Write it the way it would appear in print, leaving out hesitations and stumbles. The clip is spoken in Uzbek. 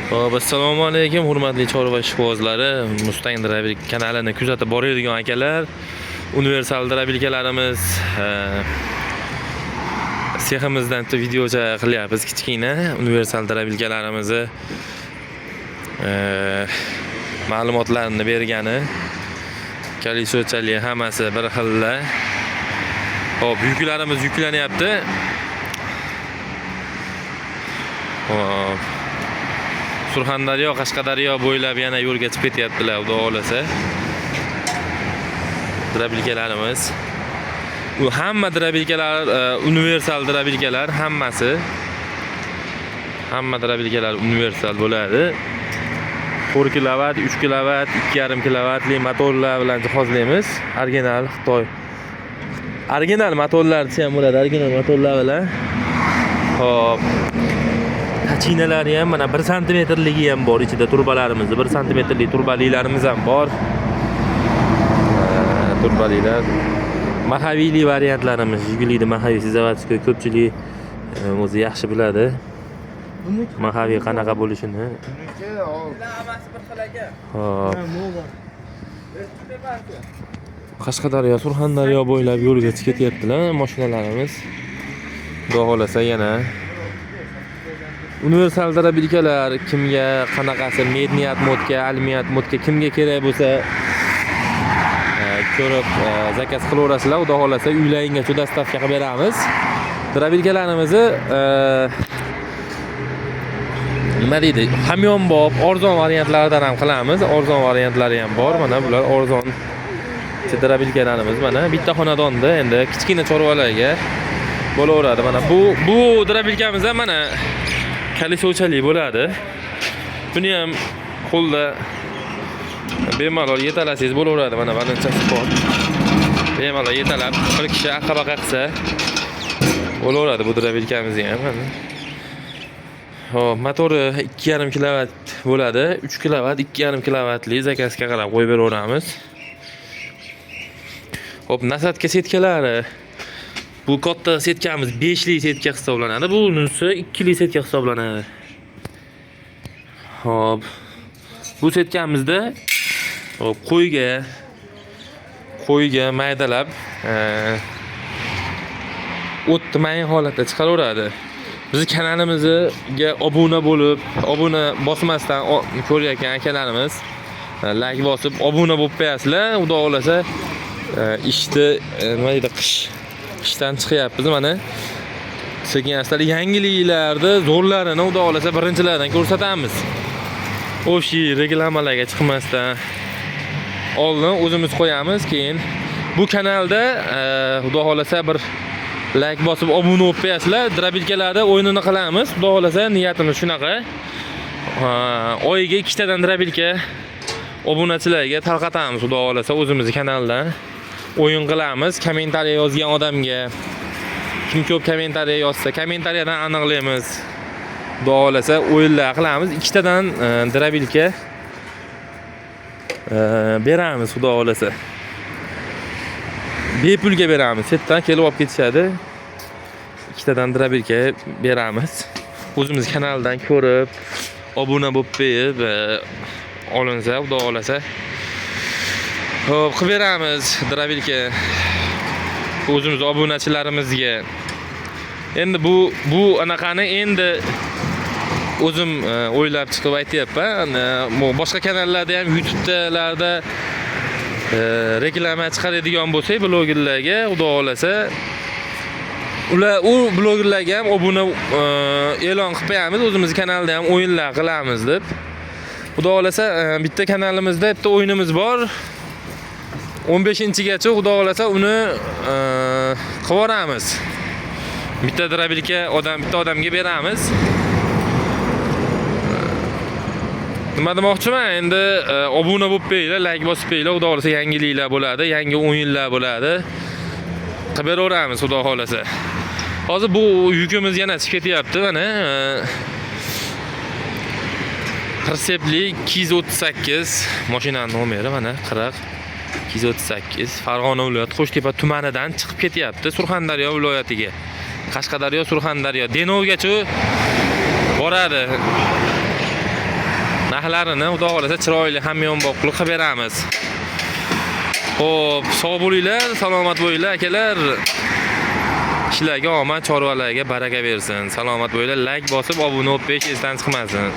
Assalomu alaykum, hurmatli chorva ishqibozlari. Mustang Drabil kanalini kuzatib boradigan akalar, universal drabilkalarimiz seximizdan videocha qilyapmiz. Kichkina universal drabilkalarimizni ma'lumotlarini bergani, kalisochali hammasi bir xilla. Hop, yuklarimiz yuklanyapti. Hop. Surxondaryo, Qashqadaryo bo'ylab yana yo'lga chiqib ketyaptilar, xudo xolasa. Drabilkalarimiz. Bu hamma drabilkalar universal drabilkalar, hammasi. Hamma drabilkalar universal bo'ladi. 4 kW, 3 kW, 2,5 kWli motorlar bilan jihozlaymiz. Original Xitoy. Original motorlar ham bo'ladi, original motorlar bilan. Hop. Tachinalari ham mana 1 santimetrligi ham bor, ichida turbalarimiz, 1 santimetrlik turbalilarimiz ham bor. Turbalilar. Mahawiyli variantlarimiz, Jigulida Mahaviy Zavodskoy ko'pchilik o'zi yaxshi biladi. Mahaviy qanaqa bo'lishini. Hop. Qashqadaryo, Surxondaryo bo'ylab yo'lga chiqib ketyaptilar mashinalarimiz. Xudo xolasa yana universal drabilkalar kimga qanaqasi medniyat modga, almiyat modga kimga kerak bo'lsa ko'rib zakaz qilaverasizlar. Xudo xolasa uylaringizga dostavka qilib beramiz. Drabilkalarimizni nima deydi? Hamyonbop, arzon variantlaridan ham qilamiz. Arzon variantlari ham bor. Mana bular arzon drabilkalarimiz. Mana bitta xonadonda endi kichkina chorvalarga bo'laveradi. Mana bu drabilkamiz ham mana kalisochali bo'ladi. Buni ham qo'lda bemalol yetalasangiz bo'laveradi. Mana balanchasi bor. Bemalol yetalab bir kishi aqabaqa qilsa bo'laveradi bu drabilkamiz ham. Hop, motori 2,5 kW bo'ladi. 3 kW, 2,5 kWli zakazga qarab qo'yib beraveramiz. Hop, nasadka setkalari. Bu katta setkamiz 5 li setka hisoblanadi. Bunisi 2 li setka hisoblanadi. Hop. Bu setkamizda hop qo'yga maydalab o'tni mayin holatda chiqaraveradi. Bizning kanalimizga obuna bo'lib, obuna bosmasdan ko'rayotgan akalarimiz like bosib obuna bo'lib qo'yasizlar. Xudo xolasa ishni nima deydi, qishdan chiqyapmiz. Mana sekin-asta yangiliklarni zo'rlarini xudo xolasa birinchilardan ko'rsatamiz. O'sha reklamalarga chiqmasdan oldin o'zimiz qo'yamiz, keyin bu kanalda xudo xolasa bir like bosib obuna bo'lib qo'yasizlar. Drabilkalarda o'yinini qilamiz. Xudo xolasa niyatimiz shunaqa. Oyiga 2 tadan drabilka obunachilarga tarqatamiz. Xudo xolasa o'zimiz kanaldan o'yin qilamiz. Kommentariy yozgan odamga kim ko'p kommentariy yozsa, kommentariyadan aniqlaymiz. Xudo xolasa o'yinlar qilamiz. 2 tadan drabilka beramiz. Xudo xolasa bepulga beramiz. Chetdan kelib olib ketishadi. 2 tadan drabilka beramiz. O'zimiz kanaldan ko'rib, obuna bo'lib qo'yib olinsa, xudo xolasa hop qilib beramiz drabilka o'zimiz obunachilarimizga. Endi bu anaqani endi o'zim o'ylab chiqib aytyapman. Boshqa kanallarda ham, YouTube'larda reklama chiqaradigan bo'lsak blogerlarga, xudo xolasa u blogerlarga ham obuna e'lon qilib qo'yamiz. O'zimiz kanalda ham o'yinlar qilamiz deb. Xudo xolasa bitta kanalimizda bitta o'yinimiz bor. 15-gacha xudo xolasa uni qilib boramiz. Bitta drabilka bitta odamga beramiz. Nima demoqchiman? Endi obuna bo'lib qo'yinglar, like bosib qo'yinglar. Xudo xolasa yangiliklar bo'ladi, yangi o'yinlar bo'ladi. Qilib beraveramiz xudo xolasa. Hozir bu yukimiz yana chiqib ketyapti. Mana Persepli 238 mashinaning nomeri mana 40 238 Farg'ona viloyati Qo'shtepa tumanidan chiqib ketyapti Surxondaryo viloyatiga. Qashqadaryo, Surxondaryo, Denovgacha boradi. narxlarini xudo xolasa chiroyli hamyonbop qilib beramiz. Xo'p, sog' bo'linglar, salomat bo'linglar akalar. Ishlarga omad, chorvalarga baraka bersin. Salomat bo'linglar, like bosib, obuna bo'lib, esdan chiqmasin.